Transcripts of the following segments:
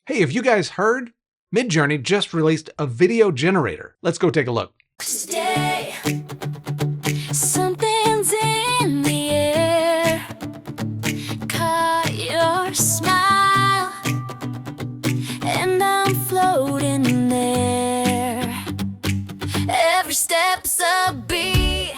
Hey, have you guys heard? Midjourney just released a video generator. Let's go take a look. Stay. Something's in the air. Caught your smile, and I'm floating there. Every step's a beat.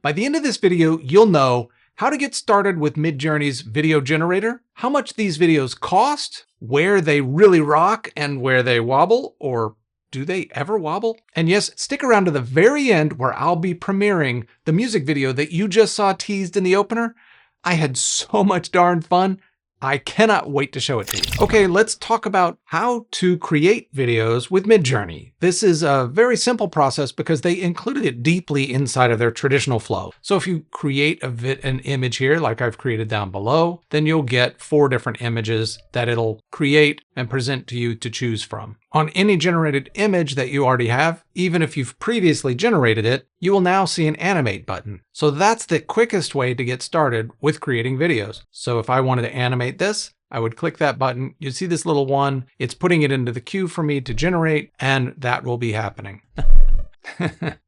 By the end of this video, you'll know how to get started with Midjourney's video generator, how much these videos cost, where they really rock and where they wobble, or do they ever wobble? And yes, stick around to the very end where I'll be premiering the music video that you just saw teased in the opener. I had so much darn fun. I cannot wait to show it to you. Okay, let's talk about how to create videos with Midjourney. This is a very simple process because they included it deeply inside of their traditional flow. So if you create an image here, like I've created down below, then you'll get 4 different images that it'll create and present to you to choose from. On any generated image that you already have, even if you've previously generated it, you will now see an Animate button. So that's the quickest way to get started with creating videos. So if I wanted to animate this, I would click that button. You'd see this little one. It's putting it into the queue for me to generate, and that will be happening.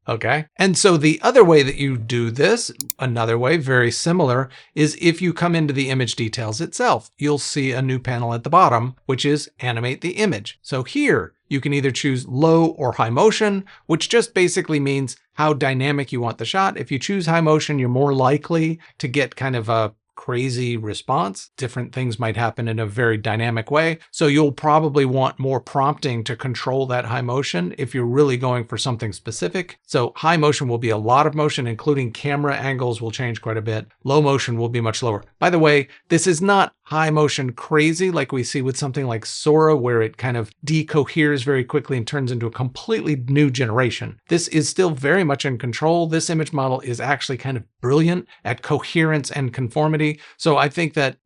Okay. And so the other way that you do this, another way, very similar, is if you come into the image details itself, you'll see a new panel at the bottom, which is Animate the Image. So here you can either choose low or high motion, which just basically means how dynamic you want the shot. If you choose high motion, you're more likely to get kind of a crazy response. Different things might happen in a very dynamic way. So you'll probably want more prompting to control that high motion if you're really going for something specific. So high motion will be a lot of motion, including camera angles will change quite a bit. Low motion will be much lower. By the way, this is not high motion crazy like we see with something like Sora, where it kind of decoheres very quickly and turns into a completely new generation. This is still very much in control. This image model is actually kind of brilliant at coherence and conformity. So I think that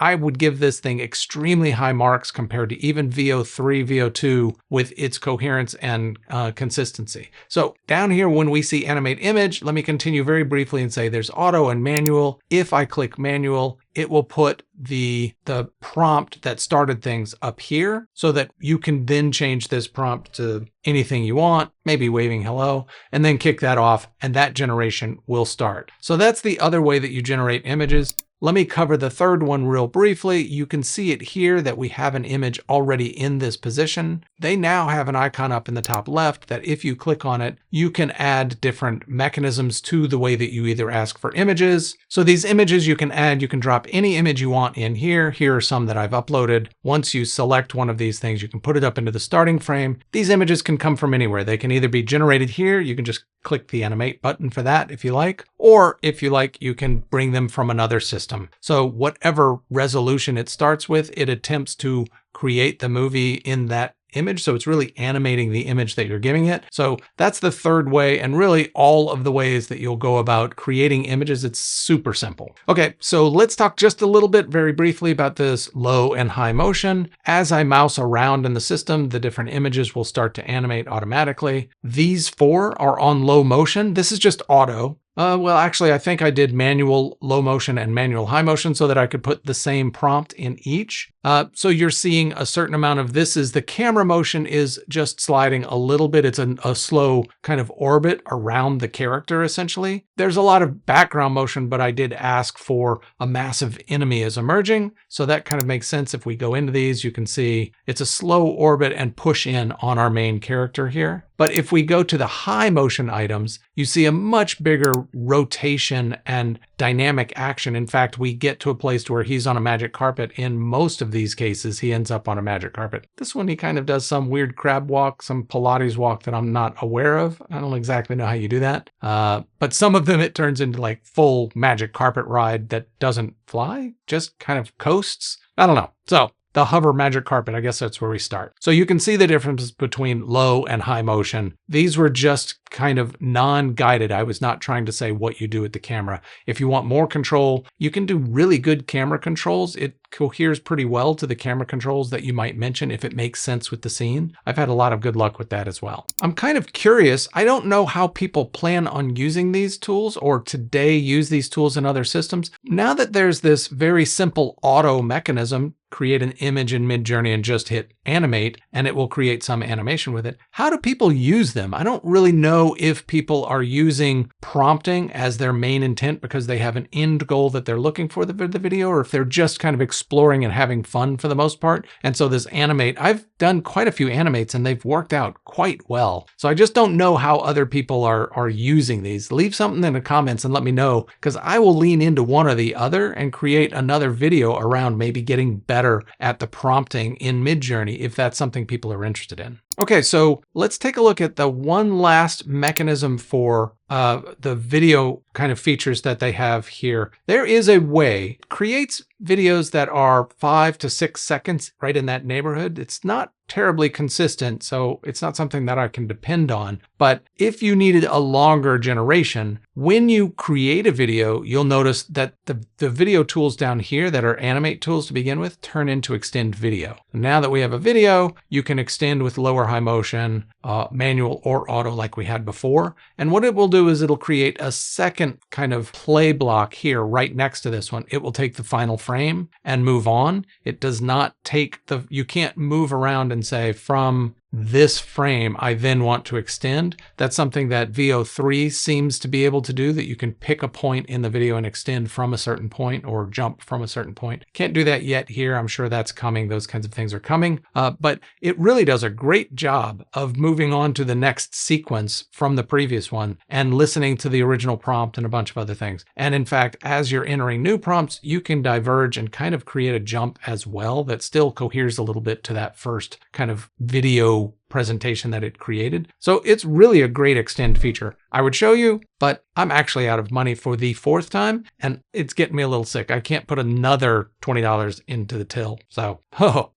I would give this thing extremely high marks compared to even VO3, VO2 with its coherence and consistency. So down here, when we see Animate Image, let me continue very briefly and say there's auto and manual. If I click manual, it will put the prompt that started things up here so that you can then change this prompt to anything you want, maybe waving hello, and then kick that off and that generation will start. So that's the other way that you generate images. Let me cover the third one real briefly. You can see it here that we have an image already in this position. They now have an icon up in the top left that if you click on it, you can add different mechanisms to the way that you either ask for images. So these images you can add, you can drop any image you want in here. Here are some that I've uploaded. Once you select one of these things, you can put it up into the starting frame. These images can come from anywhere. They can either be generated here. You can just click the Animate button for that if you like, or if you like, you can bring them from another system. So whatever resolution it starts with, it attempts to create the movie in that image. So it's really animating the image that you're giving it. So that's the third way, and really all of the ways that you'll go about creating images. It's super simple. Okay, so let's talk just a little bit very briefly about this low and high motion. As I mouse around in the system, the different images will start to animate automatically. These 4 are on low motion. This is just auto. Well, actually, I think I did manual low motion and manual high motion so that I could put the same prompt in each. So you're seeing a certain amount of this is the camera motion is just sliding a little bit. It's a slow kind of orbit around the character, essentially. There's a lot of background motion, but I did ask for a massive enemy is emerging. So that kind of makes sense. If we go into these, you can see it's a slow orbit and push in on our main character here. But if we go to the high motion items, you see a much bigger rotation and dynamic action. In fact, we get to a place where he's on a magic carpet. In most of these cases, he ends up on a magic carpet. This one, he kind of does some weird crab walk, some Pilates walk that I'm not aware of. I don't exactly know how you do that. But some of them, it turns into like full magic carpet ride that doesn't fly, just kind of coasts. I don't know. So the hover magic carpet, I guess that's where we start. So you can see the difference between low and high motion. These were just kind of non-guided. I was not trying to say what you do with the camera. If you want more control, you can do really good camera controls. It coheres pretty well to the camera controls that you might mention if it makes sense with the scene. I've had a lot of good luck with that as well. I'm kind of curious. I don't know how people plan on using these tools or today use these tools in other systems. Now that there's this very simple auto mechanism, create an image in Midjourney and just hit animate, and it will create some animation with it. How do people use them? I don't really know if people are using prompting as their main intent because they have an end goal that they're looking for the video, or if they're just kind of exploring and having fun for the most part. And so this animate, I've done quite a few animates and they've worked out quite well. So I just don't know how other people are using these. Leave something in the comments and let me know, because I will lean into one or the other and create another video around maybe getting better at the prompting in Midjourney if that's something people are interested in. Okay, so let's take a look at the one last mechanism for the video kind of features that they have here. There is a way, it creates videos that are 5 to 6 seconds, right in that neighborhood. It's not terribly consistent, so it's not something that I can depend on. But if you needed a longer generation, when you create a video, you'll notice that the video tools down here that are animate tools to begin with turn into extend video. Now that we have a video, you can extend with lower high motion, manual or auto like we had before. And what it will do is it'll create a second kind of play block here right next to this one. It will take the final frame and move on. It does not take you can't move around and say from this frame, I then want to extend. That's something that VO3 seems to be able to do, that you can pick a point in the video and extend from a certain point or jump from a certain point. Can't do that yet here. I'm sure that's coming. Those kinds of things are coming. But it really does a great job of moving on to the next sequence from the previous one and listening to the original prompt and a bunch of other things. And in fact, as you're entering new prompts, you can diverge and kind of create a jump as well that still coheres a little bit to that first kind of video presentation that it created. So it's really a great extend feature. I would show you, but I'm actually out of money for the 4th time and it's getting me a little sick. I can't put another $20 into the till. So,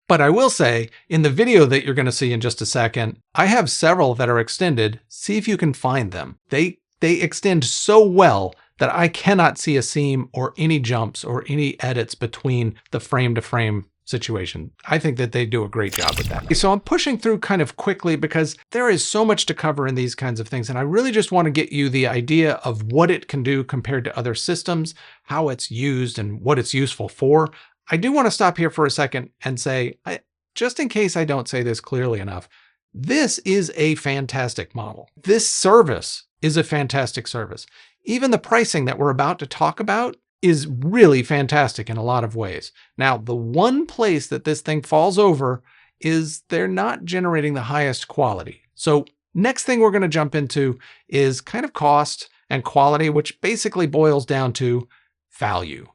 but I will say in the video that you're going to see in just a second, I have several that are extended. See if you can find them. They extend so well that I cannot see a seam or any jumps or any edits between the frame to frame situation. I think that they do a great job with that. So I'm pushing through kind of quickly because there is so much to cover in these kinds of things. And I really just want to get you the idea of what it can do compared to other systems, how it's used and what it's useful for. I do want to stop here for a second and say, just in case I don't say this clearly enough, this is a fantastic model. This service is a fantastic service. Even the pricing that we're about to talk about is really fantastic in a lot of ways. Now, the one place that this thing falls over is they're not generating the highest quality. So next thing we're going to jump into is kind of cost and quality, which basically boils down to value.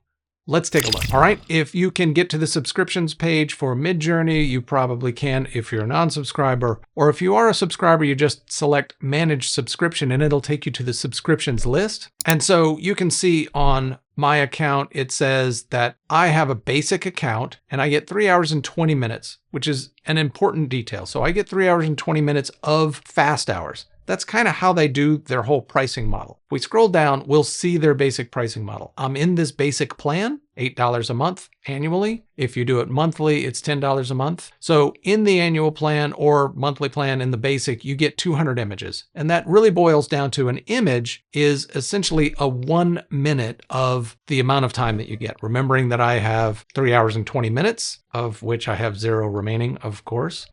Let's take a look. All right, if you can get to the subscriptions page for Midjourney, you probably can if you're a non-subscriber, or if you are a subscriber, you just select manage subscription and it'll take you to the subscriptions list. And so you can see on my account, it says that I have a basic account and I get 3 hours and 20 minutes, which is an important detail. So I get 3 hours and 20 minutes of fast hours. That's kind of how they do their whole pricing model. If we scroll down, we'll see their basic pricing model. I'm in this basic plan, $8 a month annually. If you do it monthly, it's $10 a month. So in the annual plan or monthly plan in the basic, you get 200 images. And that really boils down to an image is essentially a 1 minute of the amount of time that you get. Remembering that I have 3 hours and 20 minutes, of which I have 0 remaining, of course.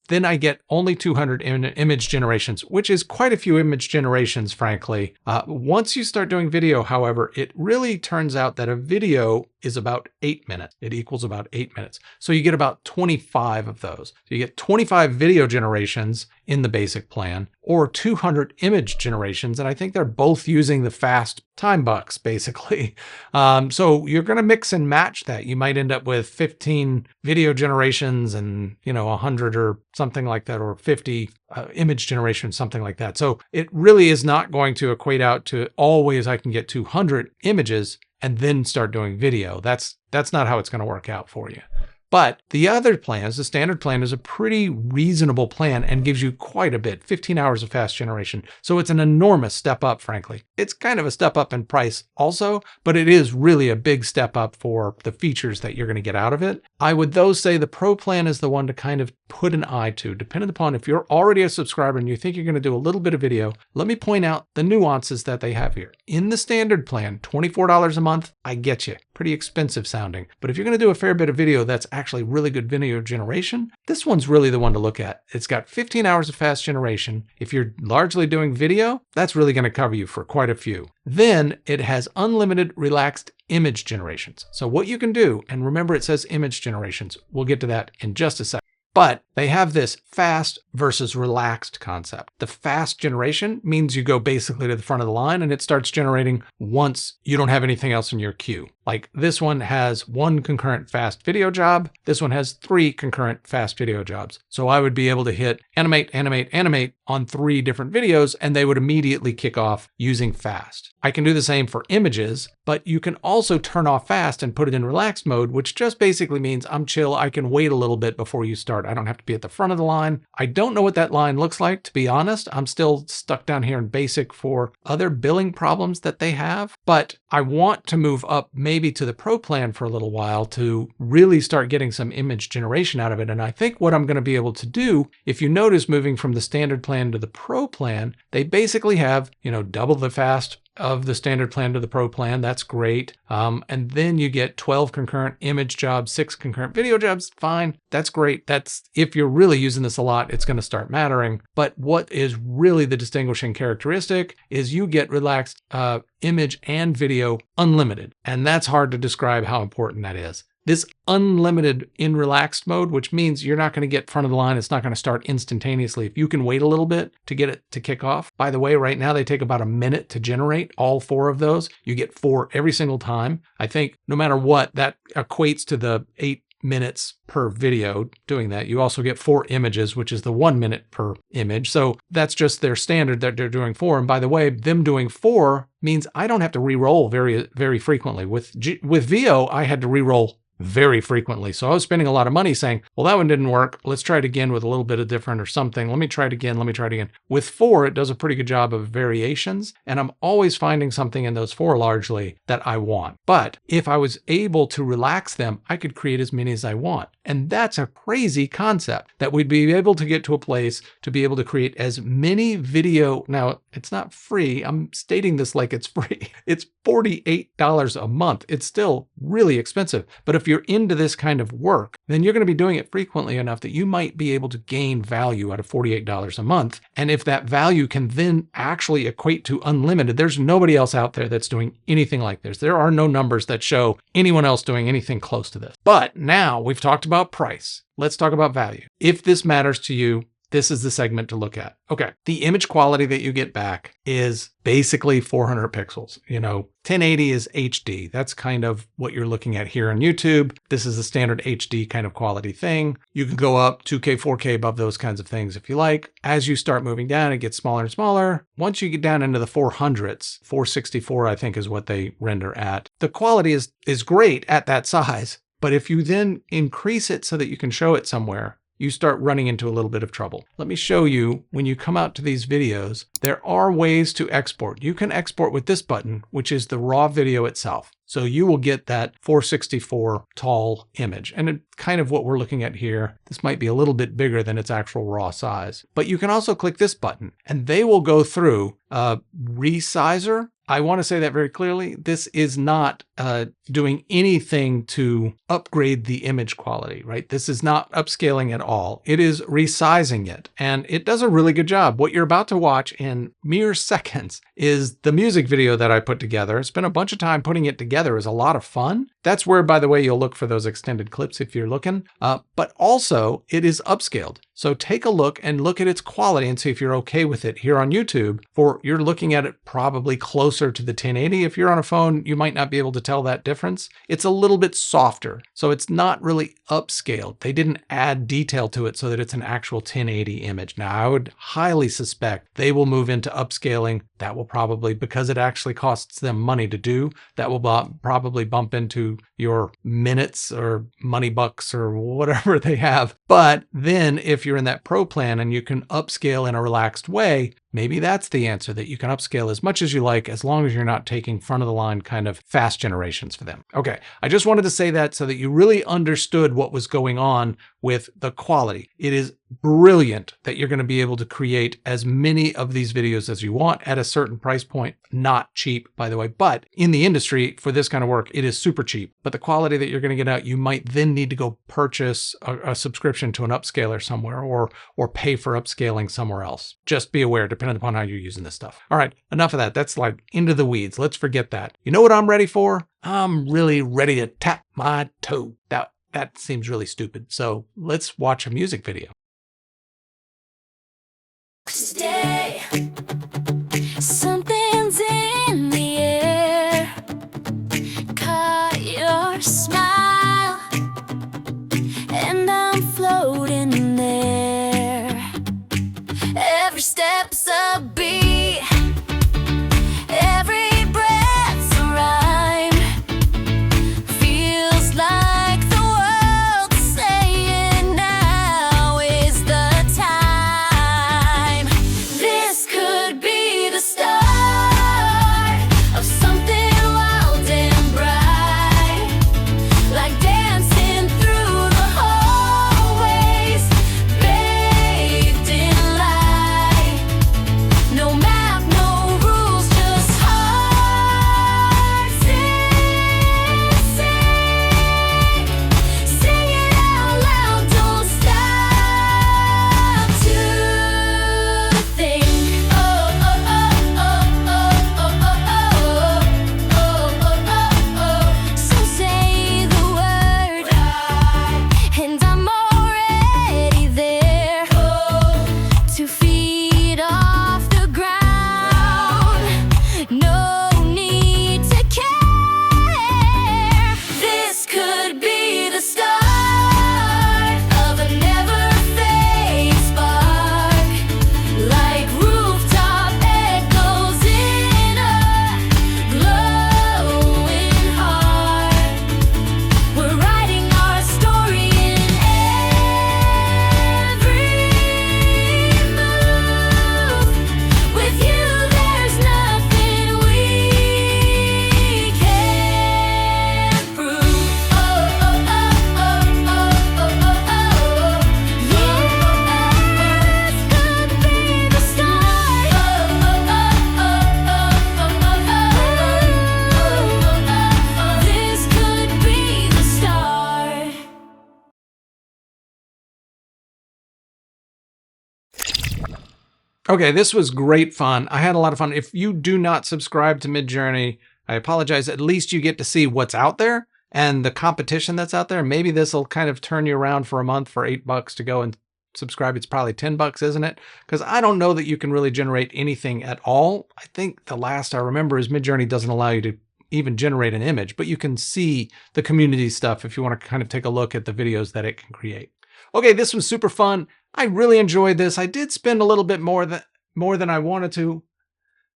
Then I get only 200 image generations, which is quite a few image generations, frankly. Once you start doing video, however, it really turns out that a video is about 8 minutes. It equals about 8 minutes. So you get about 25 of those. So you get 25 video generations in the basic plan or 200 image generations. And I think they're both using the fast time bucks, basically. So you're going to mix and match that. You might end up with 15 video generations and, 100 or something like that, or 50 image generations, something like that. So it really is not going to equate out to always I can get 200 images and then start doing video. That's not how it's going to work out for you. But the other plans, the standard plan, is a pretty reasonable plan and gives you quite a bit, 15 hours of fast generation. So it's an enormous step up, frankly. It's kind of a step up in price also, but it is really a big step up for the features that you're going to get out of it. I would though say the Pro plan is the one to kind of put an eye to, depending upon if you're already a subscriber and you think you're going to do a little bit of video. Let me point out the nuances that they have here. In the standard plan, $24 a month, I get you. pretty expensive sounding. But if you're going to do a fair bit of video that's actually really good video generation, this one's really the one to look at. It's got 15 hours of fast generation. If you're largely doing video, that's really going to cover you for quite a few. Then it has unlimited relaxed image generations. So what you can do, and remember it says image generations, we'll get to that in just a second. But they have this fast versus relaxed concept. The fast generation means you go basically to the front of the line and it starts generating once you don't have anything else in your queue. Like this one has 1 concurrent fast video job. This one has 3 concurrent fast video jobs. So I would be able to hit animate, animate, animate on 3 different videos and they would immediately kick off using fast. I can do the same for images, but you can also turn off fast and put it in relaxed mode, which just basically means I'm chill. I can wait a little bit before you start. I don't have to be at the front of the line. I don't know what that line looks like, to be honest. I'm still stuck down here in basic for other billing problems that they have, but I want to move up maybe to the pro plan for a little while to really start getting some image generation out of it. And I think what I'm going to be able to do, if you notice moving from the standard plan to the pro plan, they basically have, double the fast of the standard plan to the pro plan. That's great. And then you get 12 concurrent image jobs, 6 concurrent video jobs. Fine. That's great. That's if you're really using this a lot, it's going to start mattering. But what is really the distinguishing characteristic is you get relaxed image and video unlimited. And that's hard to describe how important that is. This unlimited in relaxed mode, which means you're not going to get front of the line. It's not going to start instantaneously. If you can wait a little bit to get it to kick off. By the way, right now they take about a minute to generate all 4 of those. You get 4 every single time. I think no matter what, that equates to the 8 minutes per video doing that. You also get 4 images, which is the 1 minute per image. So that's just their standard that they're doing 4. And by the way, them doing 4 means I don't have to re-roll very, very frequently. With VO, I had to re-roll very frequently. So I was spending a lot of money saying, well, that one didn't work. Let's try it again with a little bit of different or something. Let me try it again. Let me try it again. With 4, it does a pretty good job of variations. And I'm always finding something in those 4 largely that I want. But if I was able to relax them, I could create as many as I want. And that's a crazy concept that we'd be able to get to a place to be able to create as many video. Now, it's not free. I'm stating this like it's free. It's $48 a month. It's still really expensive. But if you're into this kind of work, then you're going to be doing it frequently enough that you might be able to gain value out of $48 a month. And if that value can then actually equate to unlimited, there's nobody else out there that's doing anything like this. There are no numbers that show anyone else doing anything close to this. But now we've talked about price. Let's talk about value. If this matters to you, this is the segment to look at. Okay, the image quality that you get back is basically 400 pixels. 1080 is HD. That's kind of what you're looking at here on YouTube. This is a standard HD kind of quality thing. You can go up 2K, 4K above those kinds of things if you like. As you start moving down, it gets smaller and smaller. Once you get down into the 400s, 464 I think is what they render at. The quality is great at that size, but if you then increase it so that you can show it somewhere, you start running into a little bit of trouble. Let me show you, when you come out to these videos, there are ways to export. You can export with this button, which is the raw video itself. So you will get that 464 tall image. And it's kind of what we're looking at here. This might be a little bit bigger than its actual raw size. But you can also click this button and they will go through a resizer. I want to say that very clearly. This is not doing anything to upgrade the image quality, right? This is not upscaling at all. It is resizing it, and it does a really good job. What you're about to watch in mere seconds is the music video that I put together. Spent a bunch of time putting it together. It was a lot of fun. That's where, by the way, you'll look for those extended clips if you're looking. But also, it is upscaled. So take a look and look at its quality and see if you're okay with it here on YouTube. You're looking at it probably closer to the 1080. If you're on a phone, you might not be able to tell that difference. It's a little bit softer, so it's not really upscaled. They didn't add detail to it so that it's an actual 1080 image. Now, I would highly suspect they will move into upscaling. That will probably, because it actually costs them money to do, that will probably bump into your minutes or money bucks or whatever they have. But then if you're in that pro plan and you can upscale in a relaxed way, maybe that's the answer, that you can upscale as much as you like as long as you're not taking front of the line kind of fast generations for them. Okay, I just wanted to say that so that you really understood what was going on with the quality. It is brilliant that you're going to be able to create as many of these videos as you want at a certain price point. Not cheap, by the way, but in the industry for this kind of work, it is super cheap. But the quality that you're going to get out, you might then need to go purchase a subscription to an upscaler somewhere or pay for upscaling somewhere else. Just be aware, depending upon how you're using this stuff. All right, enough of that. That's like into the weeds. Let's forget that. You know what I'm ready for? I'm really ready to tap my toe. That seems really stupid. So let's watch a music video. Today, something's in the air. Caught your smile, and I'm floating there. Every step's a beat, every breath's a rhyme. Feels like the world's saying now is the time. This could be the start of something wild and bright, like dancing through the hallways, bathed in light. No map, no rules, just hearts in sync. Sing it out loud, don't stop to think. Oh, oh, oh, oh, oh, oh, oh, oh, oh, oh. So say the word, and I'm already there. To feed off the ground, no need to care. This could be the start of a never-fade spark, like rooftop echoes in a glowing heart. We're writing our story in every move. With you, there's nothing we can't prove. Oh, oh, oh, oh, oh, oh, oh, oh. Yes, could be the start. Oh, oh, oh, oh, oh, oh, oh. This could be the start. Okay, this was great fun. I had a lot of fun. If you do not subscribe to Midjourney, I apologize. At least you get to see what's out there and the competition that's out there. Maybe this will kind of turn you around for a month for $8 to go and subscribe. It's probably $10, isn't it? Because I don't know that you can really generate anything at all. I think the last I remember is Midjourney doesn't allow you to even generate an image, but you can see the community stuff if you want to kind of take a look at the videos that it can create. Okay, this was super fun. I really enjoyed this. I did spend a little bit more than I wanted to.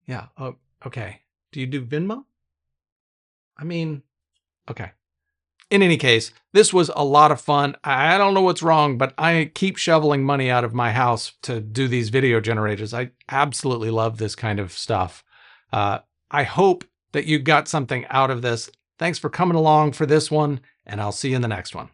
Yeah, okay. Do you do Venmo? I mean, okay. In any case, this was a lot of fun. I don't know what's wrong, but I keep shoveling money out of my house to do these video generators. I absolutely love this kind of stuff. I hope that you got something out of this. Thanks for coming along for this one, and I'll see you in the next one.